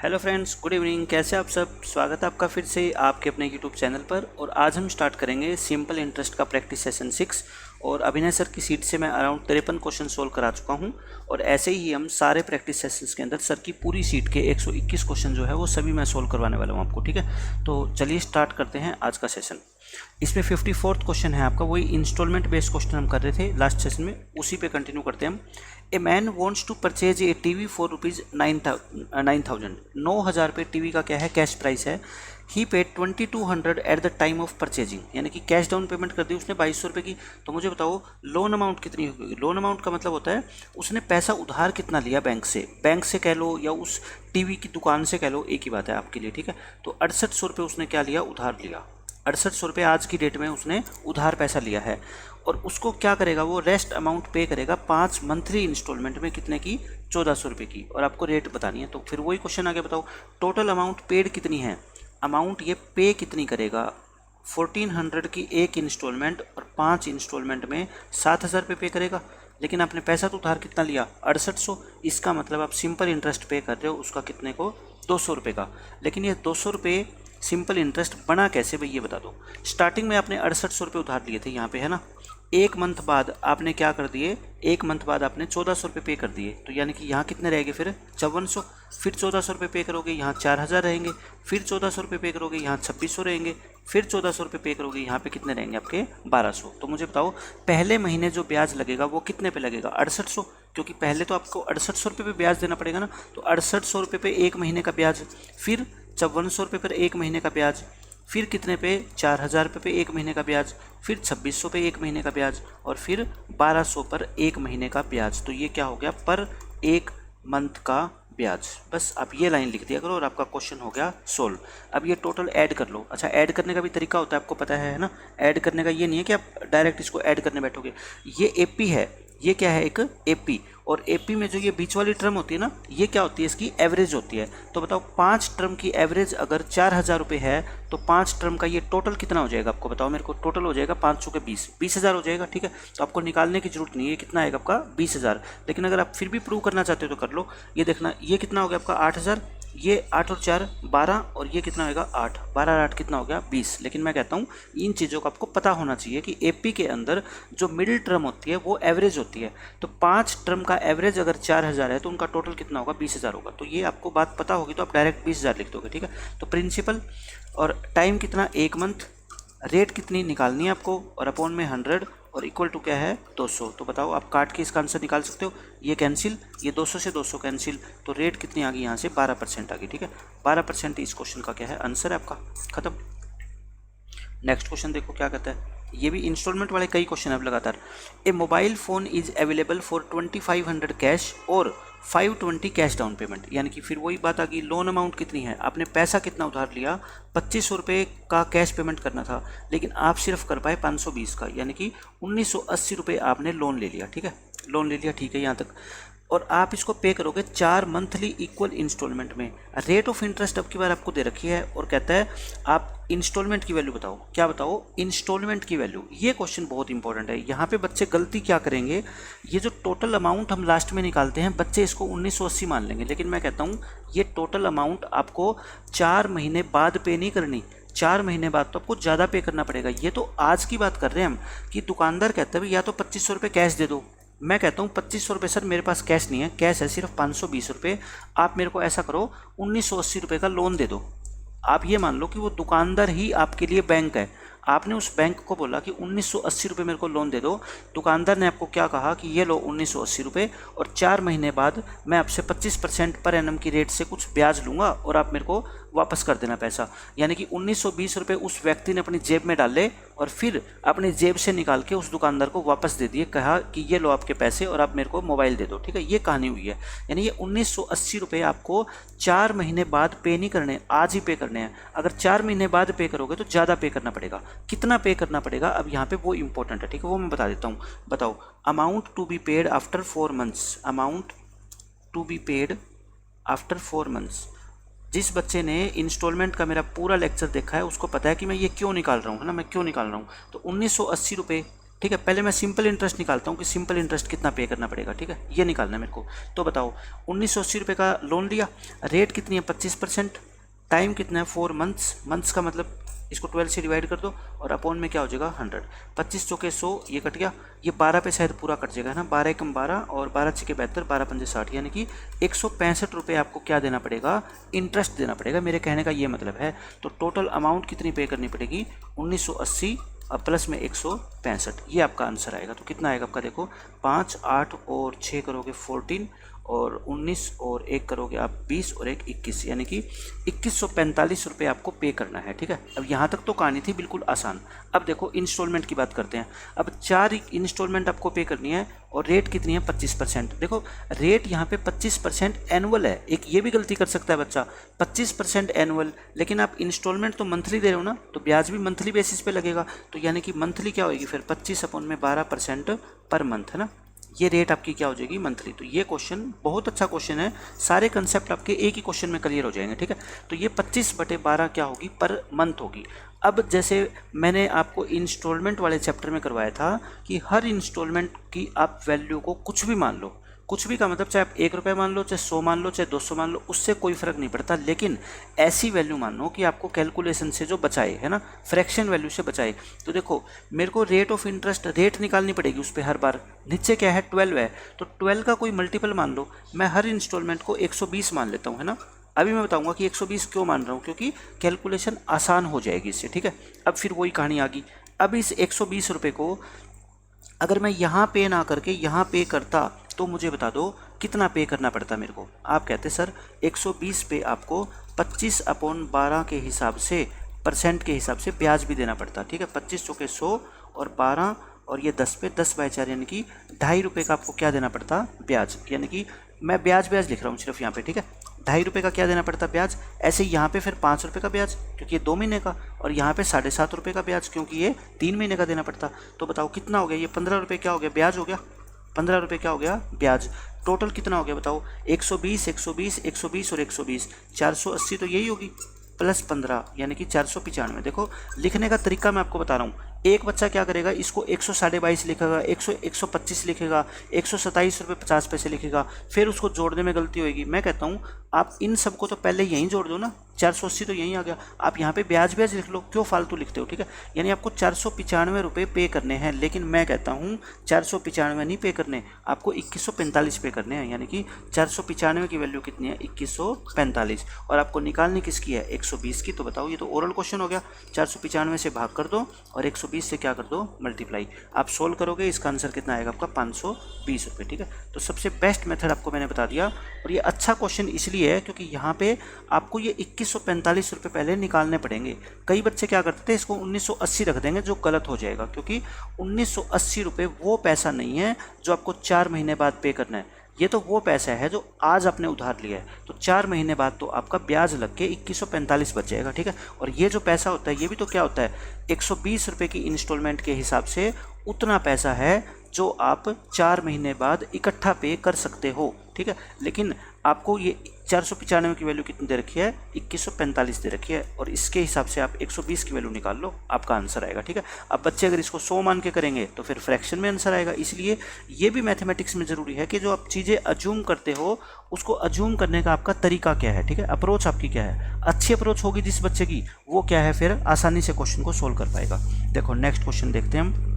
Hello friends, good evening. कैसे आप सब? स्वागत है आपका फिर से आपके अपने यूट्यूब चैनल पर। और आज हम स्टार्ट करेंगे सिंपल इंटरेस्ट का प्रैक्टिस सेशन 6। और अभिनय सर की सीट से मैं अराउंड 53 क्वेश्चन सोल्व करा चुका हूं। और ऐसे ही हम सारे प्रैक्टिस सेशंस के अंदर सर की पूरी सीट के 121 क्वेश्चन जो है वो सभी मैं सोल्व करवाने वाला हूँ आपको। ठीक है, तो चलिए स्टार्ट करते हैं आज का सेशन। इसमें 54th क्वेश्चन है आपका, वही इंस्टॉलमेंट बेस्ड क्वेश्चन हम कर रहे थे लास्ट सेशन में, उसी पे कंटिन्यू करते हैं हम। A man wants to purchase a TV for rupees 9,000। 9,000 पे टीवी का क्या है, कैश प्राइस है। He paid 2,200 at the time of purchasing, यानी कि कैश डाउन पेमेंट कर दी उसने 2,200 रुपये की। तो मुझे बताओ लोन अमाउंट कितनी होगी। लोन अमाउंट का मतलब होता है उसने पैसा उधार कितना लिया बैंक से कह लो या उस टीवी की दुकान से कह लो, एक ही बात है आपके लिए। ठीक है, तो 6800 रुपये उसने क्या लिया, उधार लिया। 6800 रुपये आज की डेट में उसने उधार पैसा लिया है। और उसको क्या करेगा, वो रेस्ट अमाउंट पे करेगा 5 मंथली इंस्टॉलमेंट में, कितने की, 1400 रुपये की। और आपको रेट बतानी है। तो फिर वही क्वेश्चन आगे, बताओ टोटल अमाउंट पेड कितनी है। अमाउंट ये पे कितनी करेगा, 1400 की एक इंस्टॉलमेंट और 5 इंस्टॉलमेंट में 7,000 रुपये पे करेगा। लेकिन आपने पैसा तो उधार कितना लिया, 6800। इसका मतलब आप सिंपल इंटरेस्ट पे कर रहे हो उसका कितने को, 200 रुपये का। लेकिन ये 200 रुपये सिंपल इंटरेस्ट बना कैसे भाई, ये बता दो। स्टार्टिंग में आपने 6800 रुपये उधार लिए थे यहाँ पे, है ना। एक मंथ बाद आपने क्या कर दिए, एक मंथ बाद आपने 1400 रुपये पे कर दिए। तो यानी कि यहाँ कितने रहेंगे फिर, 5400। फिर 1400 रुपये पे करोगे, यहाँ 4000 रहेंगे। फिर 1400 रुपये पे करोगे, यहाँ 2600 रहेंगे। फिर 1400 रुपये पे करोगे, यहाँ पे कितने रहेंगे आपके, 1200। तो मुझे बताओ पहले महीने जो ब्याज लगेगा वो कितने पे लगेगा, 6800। क्योंकि पहले तो आपको 6800 रुपये पे ब्याज देना पड़ेगा ना। तो 6800 रुपये पे एक महीने का ब्याज, फिर 5400 रुपये पर एक महीने का ब्याज, फिर कितने पे, 4000 रुपये पे एक महीने का ब्याज, फिर 2600 पे एक महीने का ब्याज, और फिर 1200 पर एक महीने का ब्याज। तो ये क्या हो गया, पर एक मंथ का ब्याज। बस आप ये लाइन लिख दिया करो और आपका क्वेश्चन हो गया सोल्व। अब ये टोटल ऐड कर लो। अच्छा, ऐड करने का भी तरीका होता है, आपको पता है ना। ऐड करने का ये नहीं है कि आप डायरेक्ट इसको ऐड करने बैठोगे। ये एपी है, ये क्या है, एक एपी। और एपी में जो ये बीच वाली टर्म होती है ना, ये क्या होती है, इसकी एवरेज होती है। तो बताओ 5 टर्म की एवरेज अगर 4000 रुपये है तो 5 टर्म का ये टोटल कितना हो जाएगा, आपको बताओ मेरे को। टोटल हो जाएगा 5 चौके 20, 20,000 हो जाएगा। ठीक है, तो आपको निकालने की जरूरत नहीं है, कितना आएगा आपका, 20,000। लेकिन अगर आप फिर भी प्रूव करना चाहते हो तो कर लो। ये देखना, ये कितना हो गया आपका, 8,000। ये 8 और 4 12, और ये कितना होगा, 8। 12 और 8 कितना हो गया, 20। लेकिन मैं कहता हूँ इन चीज़ों का आपको पता होना चाहिए कि एपी के अंदर जो मिडिल टर्म होती है वो एवरेज होती है। तो 5 टर्म का एवरेज अगर 4000 है तो उनका टोटल कितना होगा, 20,000 होगा। तो ये आपको बात पता होगी तो आप डायरेक्ट 20,000 लिख दोगे। ठीक है, तो प्रिंसिपल और टाइम कितना, एक मंथ, रेट कितनी निकालनी है आपको, और अपॉन में 100, और इक्वल टू क्या है, 200। तो बताओ आप काट के इसका आंसर निकाल सकते हो। ये कैंसिल, ये 200 से 200 कैंसिल, तो रेट कितनी आ गई यहाँ से, 12% आ गई। ठीक है, 12% इस क्वेश्चन का क्या है, आंसर है आपका, खत्म। नेक्स्ट क्वेश्चन देखो क्या कहता है। ये भी इंस्टॉलमेंट वाले कई क्वेश्चन है अब लगातार। A mobile phone is available for 2500 cash और 520 कैश डाउन पेमेंट। यानी कि फिर वही बात आ गई, लोन अमाउंट कितनी है, आपने पैसा कितना उधार लिया, 2500 रुपये का कैश पेमेंट करना था, लेकिन आप सिर्फ कर पाए 520 का, यानी कि 1980 रुपये आपने लोन ले लिया। ठीक है, लोन ले लिया, ठीक है यहाँ तक। और आप इसको पे करोगे 4 मंथली इक्वल इंस्टॉलमेंट में। रेट ऑफ इंटरेस्ट अब की बार आपको दे रखी है और कहता है आप इंस्टॉलमेंट की वैल्यू बताओ। क्या बताओ, इंस्टॉलमेंट की वैल्यू। ये क्वेश्चन बहुत इंपॉर्टेंट है। यहाँ पे बच्चे गलती क्या करेंगे, ये जो टोटल अमाउंट हम लास्ट में निकालते हैं, बच्चे इसको 1980 मान लेंगे। लेकिन मैं कहता हूँ ये टोटल अमाउंट आपको 4 महीने बाद पे नहीं करनी, 4 महीने बाद तो आपको ज़्यादा पे करना पड़ेगा। ये तो आज की बात कर रहे हैं हम, कि दुकानदार कहता है या तो 2500 रुपये कैश दे दो। मैं कहता हूँ 2500 रुपये सर मेरे पास कैश नहीं है, कैश है सिर्फ 520 रुपये। आप मेरे को ऐसा करो 1980 रुपये का लोन दे दो। आप ये मान लो कि वो दुकानदार ही आपके लिए बैंक है। आपने उस बैंक को बोला कि 1980 रुपये मेरे को लोन दे दो। दुकानदार ने आपको क्या कहा कि ये लो 1980 रुपये, और 4 महीने बाद मैं आपसे 25% पर एनम की रेट से कुछ ब्याज लूँगा और आप मेरे को वापस कर देना पैसा। यानी कि 1920 रुपये उस व्यक्ति ने अपनी जेब में डाले और फिर अपनी जेब से निकाल के उस दुकानदार को वापस दे दिए, कहा कि ये लो आपके पैसे और आप मेरे को मोबाइल दे दो। ठीक है, ये कहानी हुई है। यानी ये 1980 रुपये आपको 4 महीने बाद पे नहीं करने, आज ही पे करने हैं। अगर 4 महीने बाद पे करोगे तो ज़्यादा पे करना पड़ेगा। कितना पे करना पड़ेगा अब यहाँ पे वो इंपॉर्टेंट है। ठीक है, वो मैं बता देता हूँ। बताओ, amount to be paid after 4 months. Amount to be paid after 4 months. जिस बच्चे ने इंस्टॉलमेंट का मेरा पूरा लेक्चर देखा है उसको पता है कि मैं ये क्यों निकाल रहा हूँ, है ना, मैं क्यों निकाल रहा हूँ। तो 1980 रुपये ठीक है। पहले मैं सिंपल इंटरेस्ट निकालता हूँ कि सिंपल इंटरेस्ट कितना पे करना पड़ेगा, ठीक है, ये निकालना है मेरे को। तो बताओ 1980 रुपये का लोन लिया, रेट कितनी है 25%, टाइम कितना है 4 मंथ्स, मंथ्स का मतलब इसको 12 से डिवाइड कर दो और अपॉन में क्या हो जाएगा 100, 25 चौके 100, ये कट गया, ये 12 पे शायद पूरा कट जाएगा ना, 12 कम 12 और 12 छके 72, 12 पंजे 60, यानी कि 165 रुपये आपको क्या देना पड़ेगा, इंटरेस्ट देना पड़ेगा। मेरे कहने का ये मतलब है। तो टोटल अमाउंट कितनी पे करनी पड़ेगी 1980 अब प्लस में 165, ये आपका आंसर आएगा। तो कितना आएगा आपका, देखो 5 8 और 6 करोगे 14 और 19 और 1 करोगे आप 20 और 1 21, यानी कि 2145 रुपये आपको पे करना है, ठीक है। अब यहाँ तक तो कहानी थी बिल्कुल आसान। अब देखो इंस्टॉलमेंट की बात करते हैं। अब 4 इंस्टॉलमेंट आपको पे करनी है और रेट कितनी है 25%। देखो रेट यहाँ पे 25% एनुअल है। एक ये भी गलती कर सकता है बच्चा, 25% एनुअल, लेकिन आप इंस्टॉलमेंट तो मंथली दे रहे हो ना, तो ब्याज भी मंथली बेसिस पे लगेगा। तो यानी कि मंथली क्या होगी फिर 25/12% पर मंथ, है ना। ये रेट आपकी क्या हो जाएगी मंथली। तो ये क्वेश्चन बहुत अच्छा क्वेश्चन है, सारे कंसेप्ट आपके एक ही क्वेश्चन में क्लियर हो जाएंगे, ठीक है। तो ये 25/12 क्या होगी पर मंथ होगी। अब जैसे मैंने आपको इंस्टॉलमेंट वाले चैप्टर में करवाया था कि हर इंस्टॉलमेंट की आप वैल्यू को कुछ भी मान लो, कुछ भी का मतलब चाहे आप 1 रुपये मान लो, चाहे 100 मान लो, चाहे 200 मान लो, उससे कोई फर्क नहीं पड़ता, लेकिन ऐसी वैल्यू मानो कि आपको कैलकुलेशन से जो बचाए, है ना, फ्रैक्शन वैल्यू से बचाए। तो देखो मेरे को रेट ऑफ इंटरेस्ट रेट निकालनी पड़ेगी उस पर हर बार। नीचे क्या है 12 है, तो 12 का कोई मल्टीपल मान लो। मैं हर इंस्टॉलमेंट को 120 मान लेता हूँ, है ना। अभी मैं बताऊंगा कि 120 क्यों मान रहा हूँ, क्योंकि कैलकुलेशन आसान हो जाएगी इससे, ठीक है। अब फिर वही कहानी आ गई। अब इस 120 रुपये को अगर मैं यहाँ पे ना करके यहाँ पे करता तो मुझे बता दो कितना पे करना पड़ता मेरे को। आप कहते सर 120 पे आपको 25/12 के हिसाब से, परसेंट के हिसाब से ब्याज भी देना पड़ता, ठीक है। 25 चौके 100 और 12 और ये 10 पे 10/4, यानी कि 2.5 रुपये का आपको क्या देना पड़ता ब्याज। यानी कि मैं ब्याज लिख रहा हूँ सिर्फ यहाँ पे, ठीक है। 2.5 रुपये का क्या देना पड़ता ब्याज। ऐसे ही यहाँ पे फिर 5 रुपये का ब्याज क्योंकि ये 2 महीने का, और यहाँ पे 7.5 रुपये का ब्याज क्योंकि ये 3 महीने का देना पड़ता। तो बताओ कितना हो गया, ये 15 रुपये क्या हो गया ब्याज हो गया, 15 रुपये क्या हो गया ब्याज। टोटल कितना हो गया बताओ 120 120 120 और 120, 480 तो यही होगी, प्लस 15 यानी कि 495। देखो लिखने का तरीका मैं आपको बता रहा हूँ। एक बच्चा क्या करेगा, इसको 122 लिखेगा, 125 लिखेगा, 127 रुपये 50 पैसे लिखेगा, फिर उसको जोड़ने में गलती होगी। मैं कहता हूँ आप इन सबको तो पहले यहीं जोड़ दो ना, 480 तो यहीं आ गया, आप यहाँ पे ब्याज लिख लो, क्यों फालतू लिखते हो, ठीक है। यानी आपको 495 रुपये पे करने हैं, लेकिन मैं कहता हूँ 495 नहीं पे करने, आपको 2145 पे करने हैं। यानी कि 495 की वैल्यू कितनी है 2145, और आपको निकालनी किसकी है 120 की। तो बताओ ये तो ओरल क्वेश्चन हो गया, 495 से भाग कर दो और 120 से क्या कर दो मल्टीप्लाई। आप सोल्व करोगे इसका आंसर कितना आएगा आपका 520 रुपये, ठीक है। तो सबसे बेस्ट मेथड आपको मैंने बता दिया, और ये अच्छा क्वेश्चन इसलिए है क्योंकि यहाँ पे आपको ये 2145 रुपये पहले निकालने पड़ेंगे। कई बच्चे क्या करते थे इसको 1980 रख देंगे, जो गलत हो जाएगा, क्योंकि 1980 रुपये वो पैसा नहीं है जो आपको 4 महीने बाद पे करना है। ये तो वो पैसा है जो आज आपने उधार लिया है, तो 4 महीने बाद तो आपका ब्याज लग के 2145 बच जाएगा, ठीक है। और ये जो पैसा होता है ये भी तो क्या होता है 120 रुपये की इंस्टॉलमेंट के हिसाब से उतना पैसा है जो आप 4 महीने बाद इकट्ठा पे कर सकते हो, ठीक है। लेकिन आपको ये 495 की वैल्यू कितनी दे रखी है 2145 दे रखी है, और इसके हिसाब से आप 120 की वैल्यू निकाल लो, आपका आंसर आएगा, ठीक है। अब बच्चे अगर इसको 100 मान के करेंगे तो फिर फ्रैक्शन में आंसर आएगा। इसलिए ये भी मैथमेटिक्स में ज़रूरी है कि जो आप चीज़ें अज्यूम करते हो उसको अज्यूम करने का आपका तरीका क्या है, ठीक है, अप्रोच आपकी क्या है। अच्छी अप्रोच होगी जिस बच्चे की, वो क्या है फिर आसानी से क्वेश्चन को सोल्व कर पाएगा। देखो नेक्स्ट क्वेश्चन देखते हैं हम।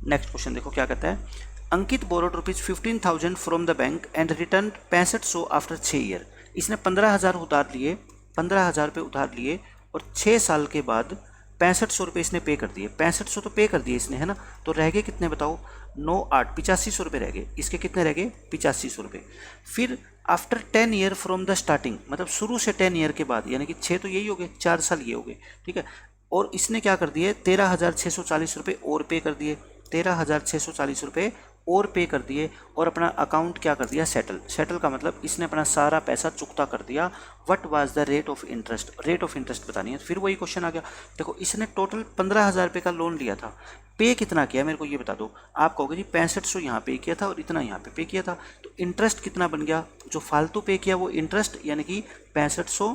नेक्स्ट क्वेश्चन देखो क्या कहता है, Ankit borrowed ₹15,000 from the bank and return 6500 after 6 year. इसने 15,000 उधार लिए, 15,000 रुपये उधार लिए और 6 साल के बाद 6500 रुपये इसने पे कर दिए। 6500 तो पे कर दिए इसने, है ना। तो रह गए कितने बताओ 9 8 8500 रुपये रह गए। इसके कितने रह गए 8500 रुपये। फिर after 10 year from the starting, मतलब शुरू से 10 ईयर के बाद, यानी कि 6 तो यही हो गए, 4 साल ये हो गए, ठीक है। और इसने क्या कर दिए 13,640 रुपये और पे कर दिए, 13,640 रुपये और पे कर दिए, और अपना अकाउंट क्या कर दिया सेटल का मतलब इसने अपना सारा पैसा चुकता कर दिया। What was the rate of interest, rate of interest बतानी है। फिर वही क्वेश्चन आ गया, देखो इसने टोटल 15,000 रुपये का लोन लिया था, पे कितना किया मेरे को ये बता दो। आप कहोगे जी 6500 यहाँ पे किया था और इतना यहाँ पे किया था, तो इंटरेस्ट कितना बन गया, जो फालतू पे किया वो इंटरेस्ट, यानी कि 6500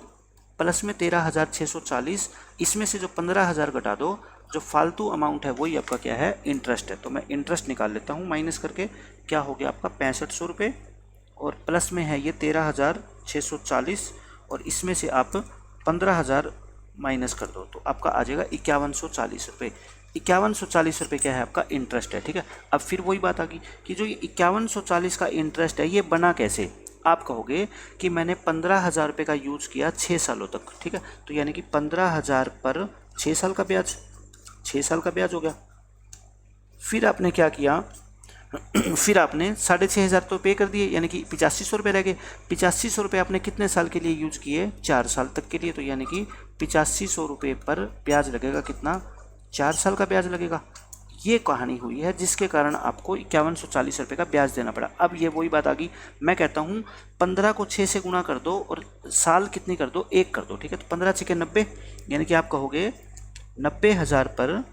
प्लस में 13,640, इसमें से जो 15,000 घटा दो जो फालतू अमाउंट है वही आपका क्या है, इंटरेस्ट है। तो मैं इंटरेस्ट निकाल लेता हूँ माइनस करके, क्या हो गया आपका 6500 रुपये, और प्लस में है ये 13,640, और इसमें से आप 15,000 माइनस कर दो तो आपका आ जाएगा 5140 रुपये। 5140 रुपये क्या है आपका इंटरेस्ट है, ठीक है। अब फिर वही बात आ गई कि जो ये 5140 का इंटरेस्ट है ये बना कैसे। आप कहोगे कि मैंने 15,000 रुपये का यूज़ किया 6 सालों तक, ठीक है, तो यानी कि 15,000 पर 6 साल का ब्याज, 6 साल का ब्याज हो गया। फिर आपने क्या किया, फिर आपने 6,500 तो पे कर दिए, यानी कि 8500 रुपये रह गए। 8500 रुपये आपने कितने साल के लिए यूज किए, 4 साल तक के लिए, तो यानी कि 8500 रुपये पर ब्याज लगेगा कितना, 4 साल का ब्याज लगेगा। ये कहानी हुई है जिसके कारण आपको 5140 रुपये का ब्याज देना पड़ा। अब ये वही बात आ गई, मैं कहता हूँ 15 को 6 से गुणा कर दो और साल कितनी कर दो, 1 कर दो, ठीक है। तो 15 6 90, यानी कि आप कहोगे 90,000 पर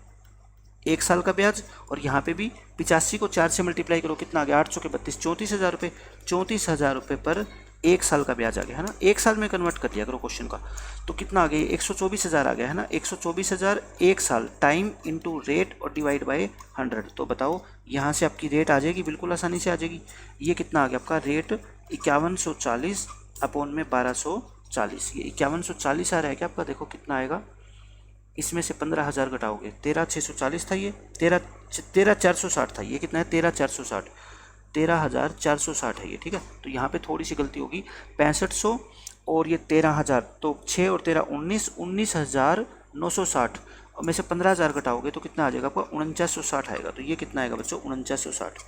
1 साल का ब्याज, और यहाँ पे भी 85 को 4 से मल्टीप्लाई करो, कितना आ गया 8 के 32, 34,000 रुपये। 34,000 रुपये पर 1 साल का ब्याज आ गया है ना, 1 साल में कन्वर्ट कर दिया करो क्वेश्चन का, तो कितना आ गया 124,000 आ गया है ना। 124,000 1 साल टाइम इंटू रेट और डिवाइड बाई 100, तो बताओ यहाँ से आपकी रेट आ जाएगी, बिल्कुल आसानी से आ जाएगी। ये कितना आ गया आपका रेट 5140 अपॉन में 1240, ये 5140 आ रहा है क्या आपका, देखो कितना आएगा, इसमें से 15,000 घटाओगे 13,640 था, ये 13,460 था, ये कितना है 13,460, 13,460 है ये, ठीक है। तो यहाँ पे थोड़ी सी गलती होगी, 6500 और ये 13,000, तो 6 और 13 19,960, और में से 15,000 घटाओगे तो कितना आ जाएगा आपका 4960 आएगा। तो ये कितना आएगा बच्चों 4960।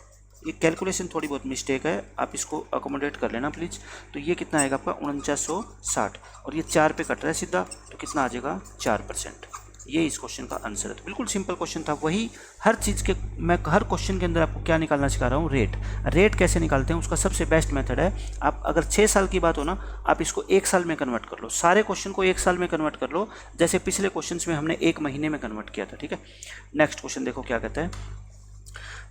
ये कैलकुलेशन थोड़ी बहुत मिस्टेक है, आप इसको अकोमोडेट कर लेना प्लीज़। तो ये कितना आएगा आपका 4960, और ये 4 पे कट रहा है सीधा, तो कितना आ जाएगा 4%। ये इस क्वेश्चन का आंसर है। तो बिल्कुल सिंपल क्वेश्चन था, वही हर चीज़ के मैं हर क्वेश्चन के अंदर आपको क्या निकालना सिखा रहा हूँ, रेट। रेट कैसे निकालते हैं उसका सबसे बेस्ट मेथड है, आप अगर 6 साल की बात हो ना, आप इसको 1 साल में कन्वर्ट कर लो, सारे क्वेश्चन को 1 साल में कन्वर्ट कर लो, जैसे पिछले क्वेश्चन में हमने 1 महीने में कन्वर्ट किया था, ठीक है। नेक्स्ट क्वेश्चन देखो क्या कहता है,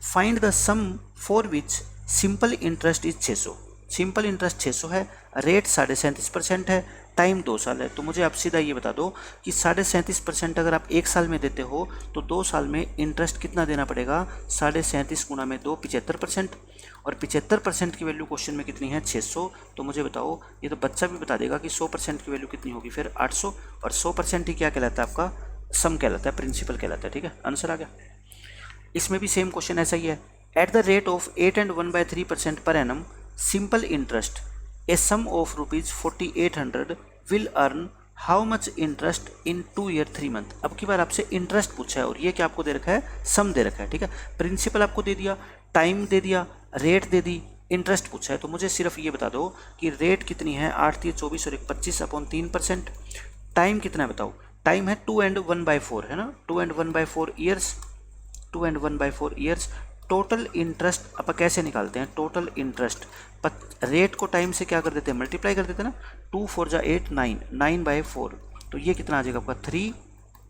find the sum for which simple interest is 600। Simple interest 600 है, रेट 37.5% है, टाइम 2 साल है। तो मुझे आप सीधा ये बता दो कि 37.5% अगर आप 1 साल में देते हो तो 2 साल में इंटरेस्ट कितना देना पड़ेगा, 37.5 गुना में 2 75%, और 75% की वैल्यू क्वेश्चन में कितनी है 600। तो मुझे बताओ, ये तो बच्चा भी बता देगा कि 100% की वैल्यू कितनी होगी, फिर 800, और 100% ही क्या कहलाता है आपका, सम कहलाता है, प्रिंसिपल कहलाता है, ठीक है। आंसर आ गया। इसमें भी सेम क्वेश्चन ऐसा ही है, at the rate of 8 and 1/3% per annum simple interest a sum of ₹4800 will earn how much interest in 2 year 3 month। अब की बार आपसे इंटरेस्ट पूछा है और ये क्या आपको दे रखा है, सम दे रखा है, ठीक है। प्रिंसिपल आपको दे दिया, टाइम दे दिया, रेट दे दी, इंटरेस्ट पूछा है। तो मुझे सिर्फ ये बता दो कि रेट कितनी है 8 3 24 और 25 अपॉन 3%, टाइम कितना है बताओ, टाइम है 2 and 1/4 है ना, 2 and 1/4 years, 2 and 1/4 years. Total interest आप कैसे निकालते हैं, टोटल इंटरेस्ट रेट को टाइम से क्या कर देते हैं, मल्टीप्लाई कर देते हैं ना, 2 4 जा 8 9 9/4, तो ये कितना आ जाएगा आपका 3,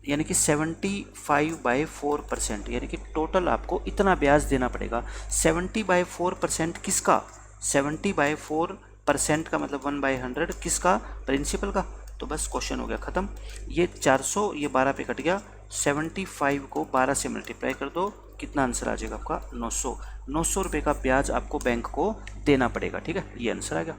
यानी कि 75/4%, यानी कि टोटल आपको इतना ब्याज देना पड़ेगा। 70/4% किसका, 70/4% का मतलब 1/100 किसका, प्रिंसिपल का। तो बस क्वेश्चन हो गया ख़त्म। ये 400 ये 12 पे कट गया, 75 को 12 से मल्टीप्लाई कर दो, कितना आंसर आ जाएगा आपका 900। 900 रुपये का ब्याज आपको बैंक को देना पड़ेगा, ठीक है, ये आंसर आ गया।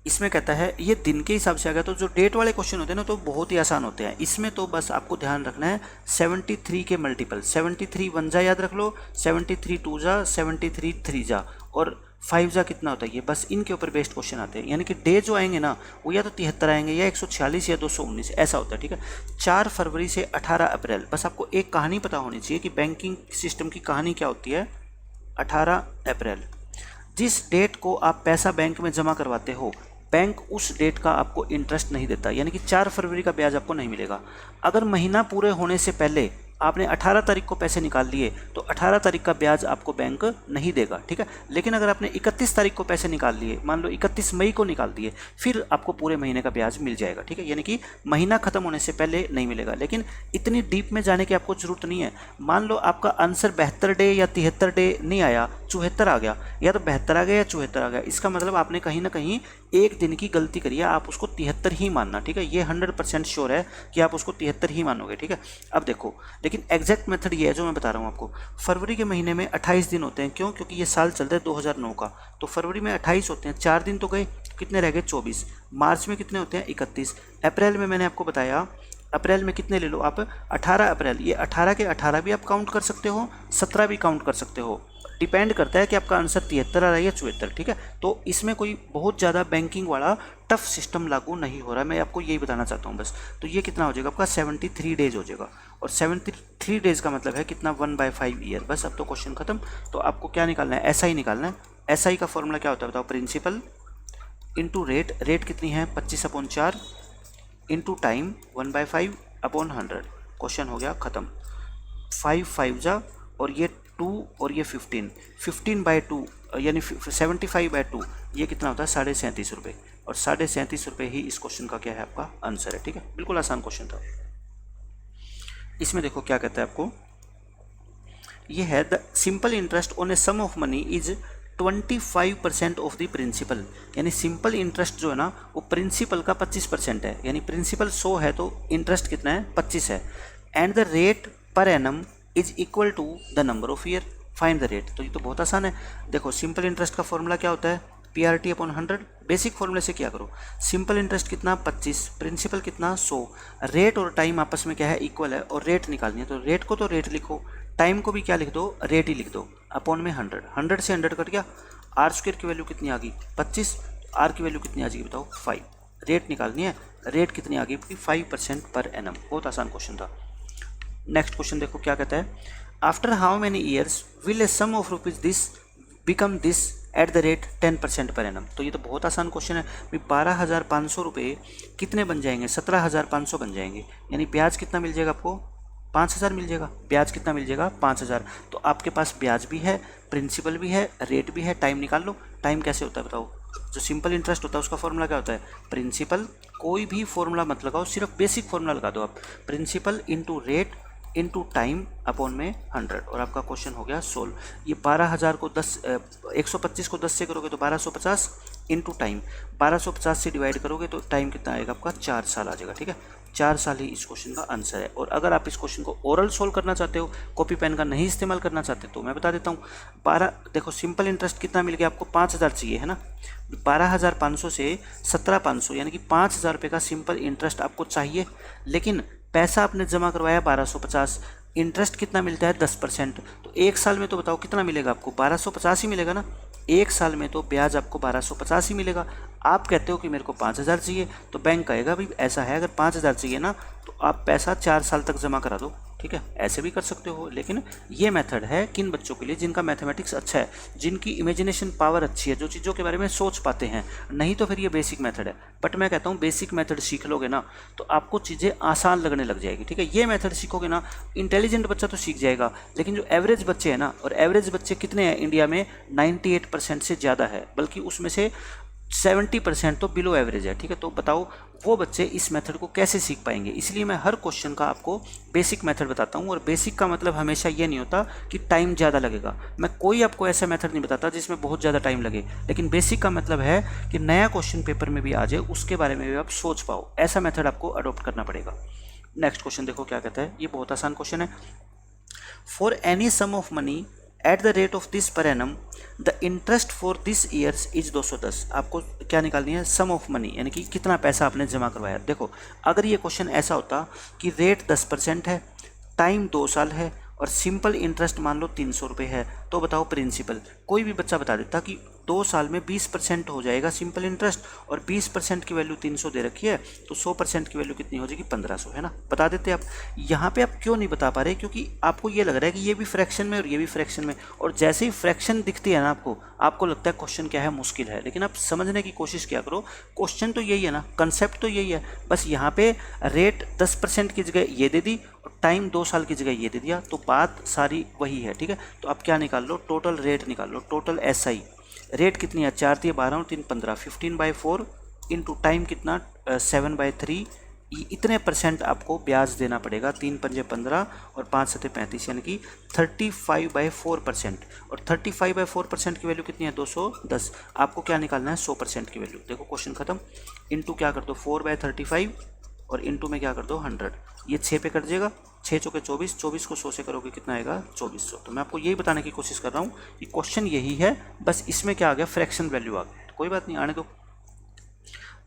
इसमें कहता है ये दिन के हिसाब से आ गया। तो जो डेट वाले क्वेश्चन होते हैं ना तो बहुत ही आसान होते हैं, इसमें तो बस आपको ध्यान रखना है 73 के मल्टीपल, 73 1 जा याद रख लो, 73 2 जा, 73 3 जा, और 5 जा कितना होता है ये, बस इनके ऊपर बेस्ड क्वेश्चन आते हैं। यानी कि डे जो आएंगे ना वो या तो 73 आएंगे या 146 या 219 ऐसा होता है, ठीक है। 4 फरवरी से 18 अप्रैल, बस आपको एक कहानी पता होनी चाहिए कि बैंकिंग सिस्टम की कहानी क्या होती है। 18 अप्रैल जिस डेट को आप पैसा बैंक में जमा करवाते हो, बैंक उस डेट का आपको इंटरेस्ट नहीं देता, यानी कि 4 फरवरी का ब्याज आपको नहीं मिलेगा। अगर महीना पूरे होने से पहले आपने 18 तारीख को पैसे निकाल लिए तो 18 तारीख का ब्याज आपको बैंक नहीं देगा, ठीक है। लेकिन अगर आपने 31 तारीख को पैसे निकाल लिए, मान लो 31 मई को निकाल दिए, फिर आपको पूरे महीने का ब्याज मिल जाएगा, ठीक है। यानी कि महीना खत्म होने से पहले नहीं मिलेगा। लेकिन इतनी डीप में जाने की आपको जरूरत नहीं है। मान लो आपका आंसर 72 डे या 73 डे नहीं आया, 74 आ गया, या तो 72 आ गया या 74 आ गया, इसका मतलब आपने कहीं ना कहीं एक दिन की गलती करी है, आप उसको 73 ही मानना, ठीक है। ये 100% श्योर है कि आप उसको 73 ही मानोगे, ठीक है। अब देखो, लेकिन एग्जैक्ट मेथड ये है जो मैं बता रहा हूँ आपको। फरवरी के महीने में 28 दिन होते हैं, क्यों? क्योंकि ये साल चल रहा है 2009 का, तो फरवरी में 28 होते हैं, 4 दिन तो गए, कितने रह गए? 24। मार्च में कितने होते हैं? 31। अप्रैल में मैंने आपको बताया, अप्रैल में कितने ले लो आप? 18 अप्रैल। ये 18 के 18 भी आप काउंट कर सकते हो, 17 भी काउंट कर सकते हो, डिपेंड करता है कि आपका आंसर 73 आ रहा है या 74, ठीक है। तो इसमें कोई बहुत ज़्यादा बैंकिंग वाला टफ सिस्टम लागू नहीं हो रहा है, मैं आपको यही बताना चाहता हूँ बस। तो ये कितना हो जाएगा आपका? 73 डेज हो जाएगा, और 73 डेज का मतलब है कितना? 1/5 ईयर। बस अब तो क्वेश्चन खत्म। तो आपको क्या निकालना है? SI निकालना है। SI का फॉर्मूला क्या होता है बताओ? Principal into rate. रेट कितनी है? 25/4 इंटू टाइम 1/5/100। क्वेश्चन हो गया ख़त्म। 5 5 जा, और ये 2 और ये 15/2 यानी 75/2, ये कितना होता है? 37.5 रुपये। और 37.5 रुपये ही इस क्वेश्चन का क्या है? आपका आंसर है, ठीक है। बिल्कुल आसान क्वेश्चन था। इसमें देखो क्या कहता है आपको, ये है the simple interest on a sum of money is 25% of the principal. यानी सिंपल इंटरेस्ट जो है ना, वो प्रिंसिपल का 25% है। यानी प्रिंसिपल 100 है तो इंटरेस्ट कितना है? 25 है। And the rate per annum is equal to the number of year, find the rate. तो ये तो बहुत आसान है। देखो, सिंपल इंटरेस्ट का फॉर्मूला क्या होता है? PRT/100। बेसिक फॉर्मूले से क्या करो, सिंपल इंटरेस्ट कितना? 25, प्रिंसिपल कितना? 100। रेट और टाइम आपस में क्या है? इक्वल है, और रेट निकालनी है। तो रेट को तो रेट लिखो, टाइम को भी क्या लिख दो? रेट ही लिख दो। अपॉन में 100, 100 से 100 कट गया। R² की वैल्यू कितनी आ गई? 25। R की वैल्यू कितनी आ जाएगी बताओ? 5। रेट निकालनी है, रेट कितनी आ गई? 5% पर एनम। बहुत आसान क्वेश्चन था। नेक्स्ट क्वेश्चन देखो क्या कहता है, after how many years will a sum of rupees this become this at the rate 10% per annum. तो ये तो बहुत आसान क्वेश्चन है। 12,500 रुपये कितने बन जाएंगे? 17,500 बन जाएंगे। यानी ब्याज कितना मिल जाएगा आपको? 5,000 मिल जाएगा। ब्याज कितना मिल जाएगा? 5,000। तो आपके पास ब्याज भी है, प्रिंसिपल भी है, रेट भी है। टाइम निकाल लो। टाइम कैसे होता है बताओ? जो सिंपल इंटरेस्ट होता है उसका फॉर्मूला क्या होता है? प्रिंसिपल। कोई भी फॉर्मूला मत लगाओ, सिर्फ बेसिक फॉर्मूला लगा दो आप। Principal into rate into time upon में 100, और आपका क्वेश्चन हो गया सोल्व। ये 12,000 को 125 को 10 से करोगे तो 1250 इंटू टाइम, 1250 से डिवाइड करोगे तो टाइम कितना आएगा आपका? 4 साल आ जाएगा, ठीक है। 4 साल ही इस क्वेश्चन का आंसर है। और अगर आप इस क्वेश्चन को ओरल सोल्व करना चाहते हो, कॉपी पेन का नहीं इस्तेमाल करना चाहते, तो मैं बता देता हूँ। 12 देखो, सिंपल इंटरेस्ट कितना मिल गया आपको? 5,000 चाहिए है ना। 12,500 से 17,500 यानी कि 5,000 रुपये का सिंपल इंटरेस्ट आपको चाहिए। लेकिन पैसा आपने जमा करवाया 1250, इंटरेस्ट कितना मिलता है? 10%। तो एक साल में तो बताओ कितना मिलेगा आपको? 1250 ही मिलेगा ना। एक साल में तो ब्याज आपको 1250 ही मिलेगा। आप कहते हो कि मेरे को 5,000 चाहिए, तो बैंक कहेगा भाई ऐसा है, अगर 5,000 चाहिए ना तो आप पैसा 4 साल तक जमा करा दो, ठीक है। ऐसे भी कर सकते हो। लेकिन ये मेथड है किन बच्चों के लिए? जिनका मैथमेटिक्स अच्छा है, जिनकी इमेजिनेशन पावर अच्छी है, जो चीज़ों के बारे में सोच पाते हैं। नहीं तो फिर ये बेसिक मेथड है। बट मैं कहता हूँ बेसिक मेथड सीख लोगे ना तो आपको चीज़ें आसान लगने लग जाएगी, ठीक है। ये मेथड सीखोगे ना, इंटेलिजेंट बच्चा तो सीख जाएगा, लेकिन जो एवरेज बच्चे हैं ना, और एवरेज बच्चे कितने हैं इंडिया में? 98% से ज़्यादा है, बल्कि उसमें से 70% तो बिलो एवरेज है, ठीक है। तो बताओ वो बच्चे इस मेथड को कैसे सीख पाएंगे? इसलिए मैं हर क्वेश्चन का आपको बेसिक मेथड बताता हूँ। और बेसिक का मतलब हमेशा ये नहीं होता कि टाइम ज़्यादा लगेगा। मैं कोई आपको ऐसा मेथड नहीं बताता जिसमें बहुत ज़्यादा टाइम लगे, लेकिन बेसिक का मतलब है कि नया क्वेश्चन पेपर में भी आ जाए, उसके बारे में भी आप सोच पाओ। ऐसा मेथड आपको अडोप्ट करना पड़ेगा। नेक्स्ट क्वेश्चन देखो क्या कहता है, ये बहुत आसान क्वेश्चन है। For any sum of money at the rate of this per annum the interest for this years is 210। आपको क्या निकालनी है? सम ऑफ मनी, यानी कि कितना पैसा आपने जमा करवाया। देखो, अगर ये क्वेश्चन ऐसा होता कि रेट 10% है, टाइम 2 साल है, और सिंपल इंटरेस्ट मान लो 300 रुपये है, तो बताओ प्रिंसिपल। कोई भी बच्चा बता देता कि 2 साल में 20% हो जाएगा सिंपल इंटरेस्ट, और 20% की वैल्यू 300 दे रखी है, तो 100% की वैल्यू कितनी हो जाएगी? 1500, है ना। बता देते आप। यहाँ पे आप क्यों नहीं बता पा रहे? क्योंकि आपको ये लग रहा है कि ये भी फ्रैक्शन में और ये भी फ्रैक्शन में, और जैसे ही फ्रैक्शन दिखती है ना आपको लगता है क्वेश्चन क्या है? मुश्किल है। लेकिन आप समझने की कोशिश क्या करो, क्वेश्चन तो यही है ना, कंसेप्ट तो यही है। बस यहाँ पे रेट 10% की जगह ये दे दी, और टाइम 2 साल की जगह ये दे दिया, तो बात सारी वही है, ठीक है। तो आप क्या निकाल लो, टोटल रेट निकाल लो, टोटल SI रेट कितनी है, 4 × 12 और 3 × 15, 15/4 इंटू टाइम कितना 7/3, इतने % आपको ब्याज देना पड़ेगा, 3 × 5 = 15 और 5 × 7 = 35, यानी कि 35/4%। और 35/4% की वैल्यू कितनी है, 210। आपको क्या निकालना है, 100% की वैल्यू। देखो क्वेश्चन खत्म, इंटू क्या कर दो 4/35 और इंटू में क्या कर दो 100, ये 6 पे कट जाएगा, 6 × 4 = 24, 24 को 100 से करोगे कितना आएगा 2400। तो मैं आपको यही बताने की कोशिश कर रहा हूँ कि क्वेश्चन यही है, बस इसमें क्या आ गया, फ्रैक्शन वैल्यू आ गई। तो कोई बात नहीं, आने दो।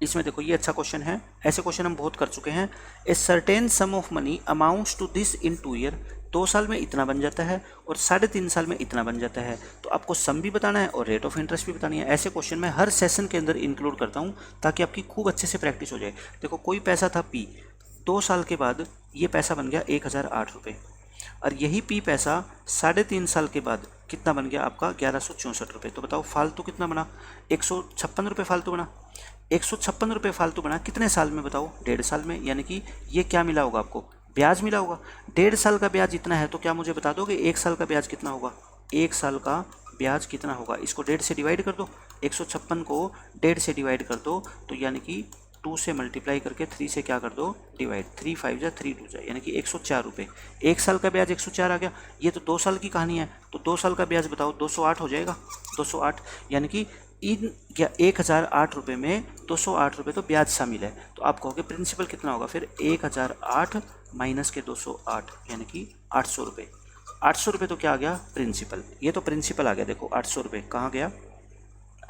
इसमें देखो ये अच्छा क्वेश्चन है, ऐसे क्वेश्चन हम बहुत कर चुके हैं। A certain sum of money amounts to this in 2 year, 2 साल में इतना बन जाता है और 3.5 साल में इतना बन जाता है। तो आपको सम भी बताना है और रेट ऑफ इंटरेस्ट भी बतानी है। ऐसे क्वेश्चन मैं हर सेशन के अंदर इंक्लूड करता हूँ ताकि आपकी खूब अच्छे से प्रैक्टिस हो जाए। देखो कोई पैसा था P, 2 साल के बाद ये पैसा बन गया 1008 रुपये, और यही P पैसा 3.5 साल के बाद कितना बन गया आपका 1164 रुपये। तो बताओ फालतू कितना बना, 156 रुपये फालतू बना। 156 रुपये फालतू बना कितने साल में बताओ, 1.5 साल में। यानी कि ये क्या मिला होगा आपको, ब्याज मिला होगा। 1.5 साल का ब्याज इतना है, तो क्या मुझे बता दोगे 1 साल का ब्याज कितना होगा, 1 साल का ब्याज कितना होगा। इसको 1.5 से डिवाइड कर दो, 156 को 1.5 से डिवाइड कर दो, तो यानी कि 2 से मल्टीप्लाई करके 3 से क्या कर दो डिवाइड, 3 × 5 = 3 × 2 = यानी कि 104 रुपये। 1 साल का ब्याज 104 आ गया। ये तो 2 साल की कहानी है, तो 2 साल का ब्याज बताओ 208 हो जाएगा, 208। यानी कि इन 1008 रुपये में 208 रुपये तो ब्याज शामिल है। तो आप कहोगे प्रिंसिपल कितना होगा, फिर 1008 माइनस के 208 यानी कि 800 रुपये। 800 रुपये तो क्या आ गया, प्रिंसिपल। ये तो प्रिंसिपल आ गया। देखो 800 रुपये कहाँ गया,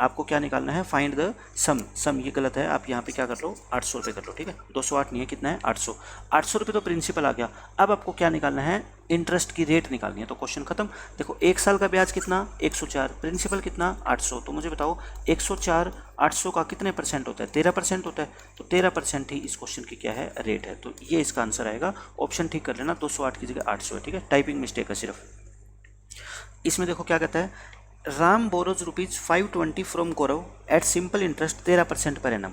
आपको क्या निकालना है, फाइंड द सम ये गलत है, आप यहाँ पे क्या कर लो 800 रुपये कर लो, ठीक है। 208 नहीं है, कितना है 800। 800 रुपये तो प्रिंसिपल आ गया। अब आपको क्या निकालना है, इंटरेस्ट की रेट निकालनी है। तो क्वेश्चन खत्म। देखो 1 साल का ब्याज कितना 104, प्रिंसिपल कितना 800। तो मुझे बताओ 104 800 का कितने % होता है, 13% होता है। तो 13% ही इस क्वेश्चन की क्या है, रेट है। तो ये इसका आंसर आएगा। ऑप्शन ठीक कर लेना, 208 की जगह 800 है, ठीक है। टाइपिंग मिस्टेक है सिर्फ। इसमें देखो क्या कहता है, Ram borrows ₹520 from Gaurav at simple interest 13% पर annum.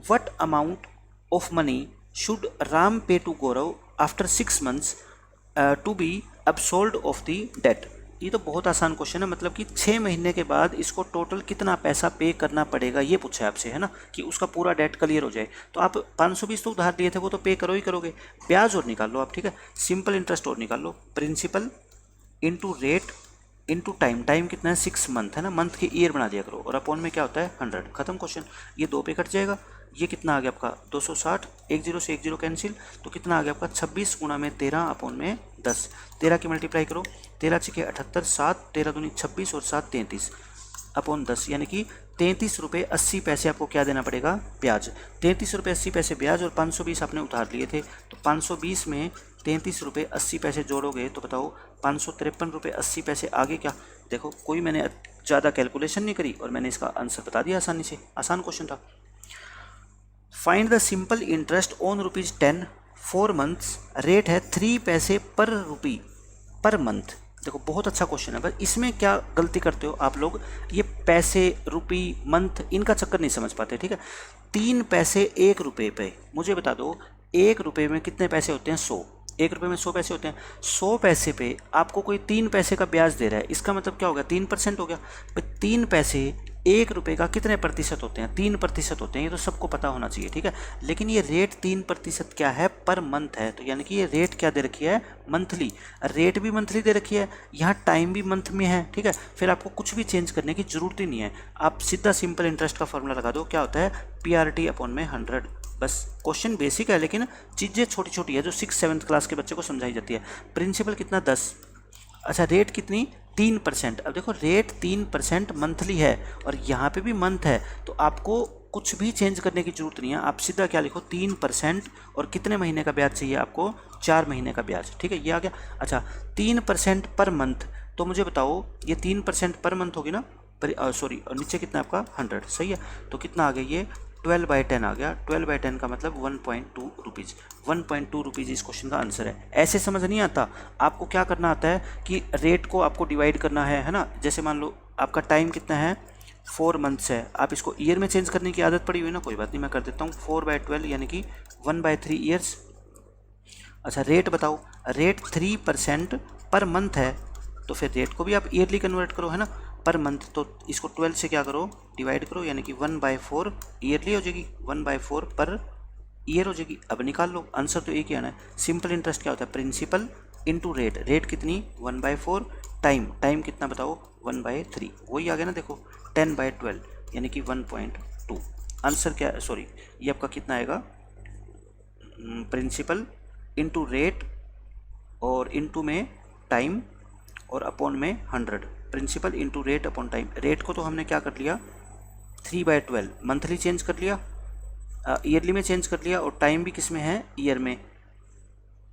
What amount of money should Ram pay to Gaurav after 6 months to be absolved of the debt. ये तो बहुत आसान क्वेश्चन है, मतलब कि 6 महीने के बाद इसको टोटल कितना पैसा पे करना पड़ेगा, ये पूछा है आपसे, है ना, कि उसका पूरा डेट क्लियर हो जाए। तो आप 520 तो उधार लिए थे, वो तो पे करो ही करोगे। ब्याज और निकाल लो आप, ठीक है। सिंपल इंटरेस्ट और निकाल लो, principal into rate into time, time कितना है 6 मंथ है ना, मंथ के ईयर बना दिया करो, और अपॉन में क्या होता है 100। खत्म क्वेश्चन। ये 2 पे कट जाएगा, ये कितना आ गया आपका 260, 1 0 से 1 0 कैंसिल, तो कितना आ गया आपका 26 × 13 अपॉन में 10। 13 की मल्टीप्लाई करो, 13 × 6 = 78, 7 13 दूनी 26 और 7 33 अपॉन 10, यानी कि 33 रुपये 80 पैसे आपको क्या देना पड़ेगा, ब्याज। 33 रुपये 80 पैसे ब्याज, और 520 आपने उधार लिए थे। तो 520 में 33 रुपये 80 पैसे जोड़ोगे तो बताओ 553 रुपये 80 पैसे आगे क्या। देखो कोई मैंने ज़्यादा कैलकुलेशन नहीं करी और मैंने इसका आंसर बता दिया आसानी से, आसान क्वेश्चन था। Find the simple interest on ₹10 4 months, rate है 3 पैसे पर रुपी पर मंथ। देखो बहुत अच्छा क्वेश्चन है, बस इसमें क्या गलती करते हो आप लोग, ये पैसे रुपी मंथ इनका चक्कर नहीं समझ पाते, ठीक है। 3 पैसे 1 रुपये पे, मुझे बता दो 1 रुपये में कितने पैसे होते हैं, 100। 1 रुपये में 100 पैसे होते हैं। 100 पैसे पे आपको कोई 3 पैसे का ब्याज दे रहा है, इसका मतलब क्या होगा 3% हो गया। भाई 3 पैसे 1 रुपये का कितने प्रतिशत होते हैं, 3% होते हैं, ये तो सबको पता होना चाहिए, ठीक है। लेकिन ये रेट 3% क्या है, पर मंथ है। तो यानी कि ये रेट क्या दे रखी है, मंथली। रेट भी मंथली दे रखी है, यहाँ टाइम भी मंथ में है, ठीक है। फिर आपको कुछ भी चेंज करने की जरूरत ही नहीं है, आप सीधा सिंपल इंटरेस्ट का फॉर्मूला लगा दो, क्या होता है PRT अपॉन में 100। बस क्वेश्चन बेसिक है, लेकिन चीज़ें छोटी छोटी है जो 6th-7th क्लास के बच्चे को समझाई जाती है। प्रिंसिपल कितना 10, अच्छा रेट कितनी 3%। अब देखो रेट 3% मंथली है और यहाँ पे भी मंथ है, तो आपको कुछ भी चेंज करने की जरूरत नहीं है। आप सीधा क्या लिखो 3% और कितने महीने का ब्याज चाहिए आपको, 4 महीने का ब्याज, ठीक है, ये आ गया। अच्छा 3% पर मंथ, तो मुझे बताओ ये 3% पर मंथ होगी ना, सॉरी, और नीचे कितना आपका 100, सही है। तो कितना आ गया ये 12/10 आ गया। 12/10 का मतलब 1.2 रुपीज़। 1.2 रुपीज़ इस क्वेश्चन का आंसर है। ऐसे समझ नहीं आता, आपको क्या करना आता है कि रेट को आपको डिवाइड करना है ना। जैसे मान लो आपका टाइम कितना है 4 मंथ्स है, आप इसको ईयर में चेंज करने की आदत पड़ी हुई ना, कोई बात नहीं, मैं कर देता हूँ 4/12 यानी कि 1/3 ईयर्स। अच्छा रेट बताओ, रेट 3% पर मंथ है, तो फिर रेट को भी आप ईयरली कन्वर्ट करो, है ना, पर मंथ, तो इसको 12 से क्या करो, डिवाइड करो, यानी कि 1/4 ईयरली हो जाएगी, 1/4 पर ईयर हो जाएगी। अब निकाल लो, आंसर तो एक ही आना है। सिंपल इंटरेस्ट क्या होता है, प्रिंसिपल इंटू रेट, रेट कितनी 1/4, टाइम, टाइम कितना बताओ 1/3, वही आ गया ना, देखो 10/12 यानी कि 1.2। आंसर क्या, सॉरी ये आपका कितना आएगा, प्रिंसिपल इंटू रेट और इंटू में टाइम और अपॉन में 100, principal into rate upon time. Rate को तो हमने क्या कर लिया 3/12 मंथली चेंज कर लिया, ईयरली में चेंज कर लिया, और टाइम भी किस में है, ईयर में,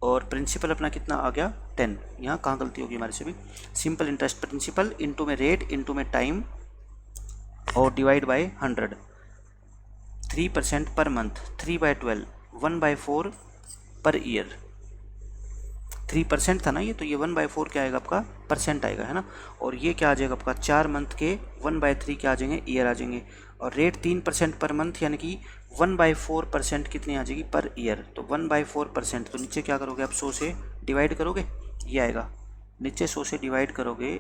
और प्रिंसिपल अपना कितना आ गया 10। यहाँ कहाँ गलती होगी हमारे से भी, सिंपल इंटरेस्ट प्रिंसिपल इंटू में रेट इंटू में टाइम और divide by 100, 3% per month, 3/12, 1/4 per year, 3% था ना ये, तो ये 1/4 क्या आएगा आपका, परसेंट आएगा, है ना, और ये क्या आ जाएगा आपका 4 मंथ के 1/3 क्या आ जाएंगे, ईयर आ जाएंगे, और रेट 3% पर मंथ यानी कि 1/4% कितनी आ जाएगी पर ईयर, तो 1/4%, तो नीचे क्या करोगे आप 100 से डिवाइड करोगे, ये आएगा, नीचे 100 से डिवाइड करोगे।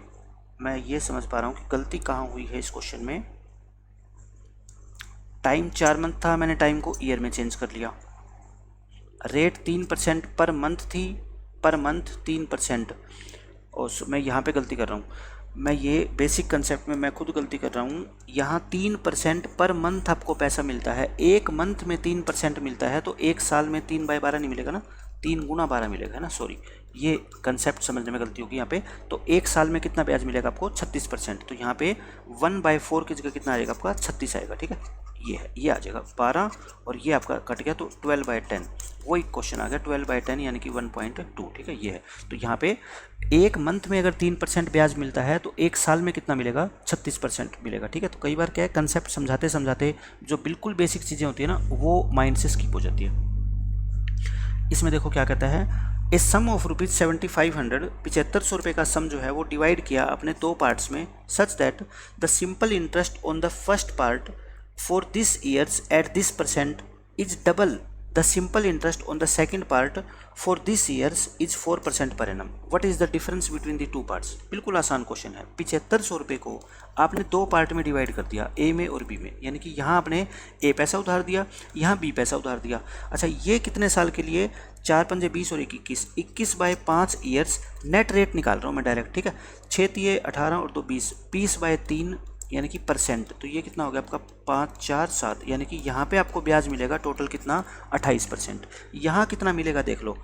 मैं ये समझ पा रहा हूँ कि गलती कहाँ हुई है इस क्वेश्चन में, टाइम 4 मंथ था, मैंने टाइम को ईयर में चेंज कर लिया, रेट 3% पर मंथ थी, पर मंथ 3%, और मैं यहाँ पे गलती कर रहा हूँ, मैं ये बेसिक कंसेप्ट में मैं खुद गलती कर रहा हूँ, यहाँ 3% पर मंथ आपको पैसा मिलता है, एक मंथ में 3% मिलता है, तो एक साल में 3/12 नहीं मिलेगा ना, 3 गुना 12 मिलेगा, है ना, सॉरी ये कंसेप्ट समझने में गलती होगी यहाँ पे। तो एक साल में कितना ब्याज मिलेगा आपको 36%, तो यहाँ पे 1/4 की जगह कितना आएगा आपका 36 आएगा, ठीक है, ये है, ये आ जाएगा 12, और ये आपका कट गया तो 12/10, वही क्वेश्चन आ गया 12/10 यानी कि 1.2, ठीक है, ये है। तो यहाँ पे एक मंथ में अगर 3% ब्याज मिलता है तो एक साल में कितना मिलेगा 36% मिलेगा, ठीक है। तो कई बार क्या है, कंसेप्ट समझाते समझाते जो बिल्कुल बेसिक चीज़ें होती है ना, वो माइंड से स्किप हो जाती है। इसमें देखो क्या कहता है, ए सम ऑफ ₹7500, 7500 रुपये का सम जो है वो डिवाइड किया अपने 2 पार्ट्स में, such that the simple interest on the first part for this years at this percent is double the simple interest on the second part for this years is 4% per annum. What is the difference between the two parts? बिल्कुल आसान question है। 7500 रुपये को आपने 2 part में divide कर दिया, ए में और बी में, यानी कि यहाँ आपने ए पैसा उधार दिया, यहाँ बी पैसा उधार दिया। अच्छा ये कितने साल के लिए, 4 पंजे 20 और 21, 21/5 ईयर्स, नेट रेट निकाल रहा हूँ मैं डायरेक्ट, ठीक है, 6 तिये 18 और 2 20, 20/3 यानी कि परसेंट, तो ये कितना हो गया आपका 5 4 7, यानी कि यहाँ पे आपको ब्याज मिलेगा टोटल कितना 28%। यहाँ कितना मिलेगा देख लो,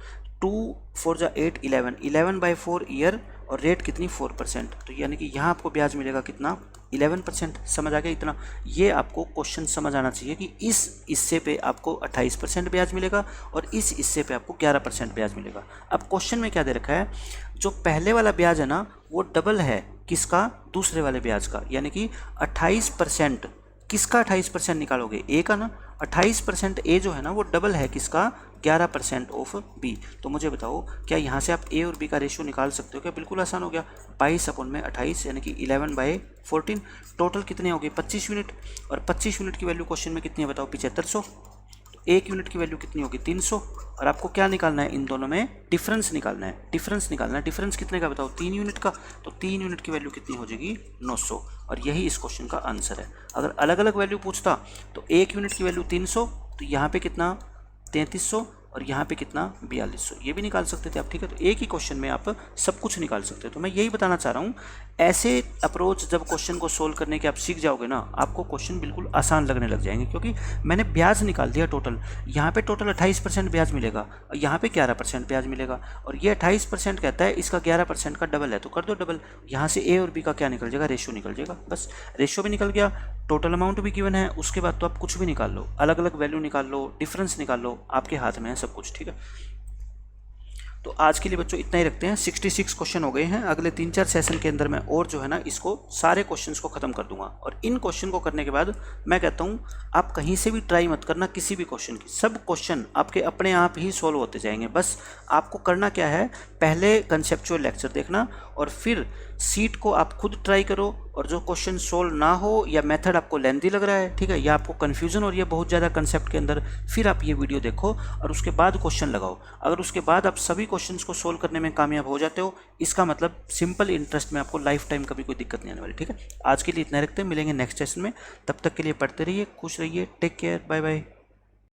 2 4 जा 8 11, 11/4 ईयर, और रेट कितनी 4%, तो यानी कि यहाँ आपको ब्याज मिलेगा कितना 11%। समझ आ गया इतना, ये आपको क्वेश्चन समझ आना चाहिए कि इस हिस्से पे आपको 28% ब्याज मिलेगा और इस हिस्से पे आपको 11% ब्याज मिलेगा। अब क्वेश्चन में क्या दे रखा है, जो पहले वाला ब्याज है ना वो डबल है किसका, दूसरे वाले ब्याज का, यानी कि 28%, किसका 28% निकालोगे, ए का ना, 28% ए जो है ना वो डबल है किसका, 11% ऑफ बी। तो मुझे बताओ क्या यहाँ से आप ए और बी का रेशियो निकाल सकते हो क्या, बिल्कुल आसान हो गया, 22/28 यानी कि 11/14, टोटल कितने हो गए 25 यूनिट, और 25 यूनिट की वैल्यू क्वेश्चन में कितनी है बताओ 7500, एक यूनिट की वैल्यू कितनी होगी 300, और आपको क्या निकालना है, इन दोनों में डिफरेंस निकालना है, डिफरेंस निकालना है, डिफरेंस कितने का बताओ 3 यूनिट का, तो 3 यूनिट की वैल्यू कितनी हो जाएगी 900, और यही इस क्वेश्चन का आंसर है। अगर अलग अलग वैल्यू पूछता तो 1 यूनिट की वैल्यू 300, तो यहाँ पे कितना 3300, और यहाँ पे कितना 4200, ये भी निकाल सकते थे आप, ठीक है। तो एक ही क्वेश्चन में आप सब कुछ निकाल सकते हो। तो मैं यही बताना चाह रहा हूँ, ऐसे अप्रोच जब क्वेश्चन को सोल्व करने के आप सीख जाओगे ना, आपको क्वेश्चन बिल्कुल आसान लगने लग जाएंगे, क्योंकि मैंने ब्याज निकाल दिया टोटल, यहाँ पे टोटल 28% ब्याज मिलेगा, और यहाँ पे 11% ब्याज मिलेगा, और ये 28% कहता है इसका 11% का डबल है, तो कर दो डबल, यहाँ से ए और बी का क्या निकल जाएगा, रेशियो निकल जाएगा, बस रेशियो भी निकल गया, टोटल अमाउंट भी गिवन है, उसके बाद तो आप कुछ भी निकाल लो, अलग अलग वैल्यू निकाल लो, डिफरेंस निकाल लो, आपके हाथ में है सब कुछ, ठीक है। तो आज के लिए बच्चों इतना ही रखते हैं, 66 क्वेश्चन हो गए हैं, अगले 3-4 सेशन के अंदर मैं और जो है ना इसको सारे क्वेश्चंस को ख़त्म कर दूंगा, और इन क्वेश्चन को करने के बाद मैं कहता हूँ आप कहीं से भी ट्राई मत करना किसी भी क्वेश्चन की, सब क्वेश्चन आपके अपने आप ही सॉल्व होते जाएंगे। बस आपको करना क्या है, पहले कंसेप्चुअल लेक्चर देखना और फिर सीट को आप खुद ट्राई करो, और जो क्वेश्चन सोल्व ना हो या मेथड आपको लेंथी लग रहा है, ठीक है, या आपको कन्फ्यूजन हो रही है बहुत ज़्यादा कंसेप्ट के अंदर, फिर आप ये वीडियो देखो और उसके बाद क्वेश्चन लगाओ। अगर उसके बाद आप सभी क्वेश्चंस को सोल्व करने में कामयाब हो जाते हो, इसका मतलब सिंपल इंटरेस्ट में आपको लाइफ टाइम कभी कोई दिक्कत नहीं आने वाली। ठीक है, आज के लिए इतना रखते हैं, मिलेंगे नेक्स्ट सेशन में। तब तक के लिए पढ़ते रहिए, खुश रहिए, टेक केयर, बाय बाय।